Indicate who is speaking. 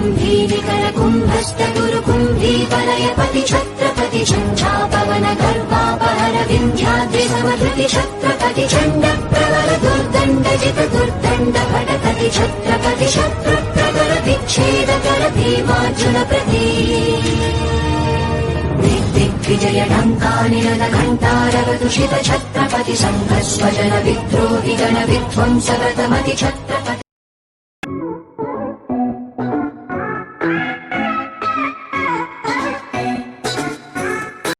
Speaker 1: कुम्भीनिकर कुम्भस्त गुरु कुम्भीवलयपति छत्रपति झञ्झापवन गर्वापहर विन्ध्याद्रि समधृति छत्रपति चण्ड प्रवर दुर्दण्ड जित दुर्दण्ड भटपति छत्रपति शत्रु प्रवर विच्छेदकर भीमार्जुन प्रति दिग्विजय ढङ्कानिनद घण्टारवतुषित छत्रपति सङ्घस्वजन विद्रोहि गण विध्वंसगतमति छत्रपति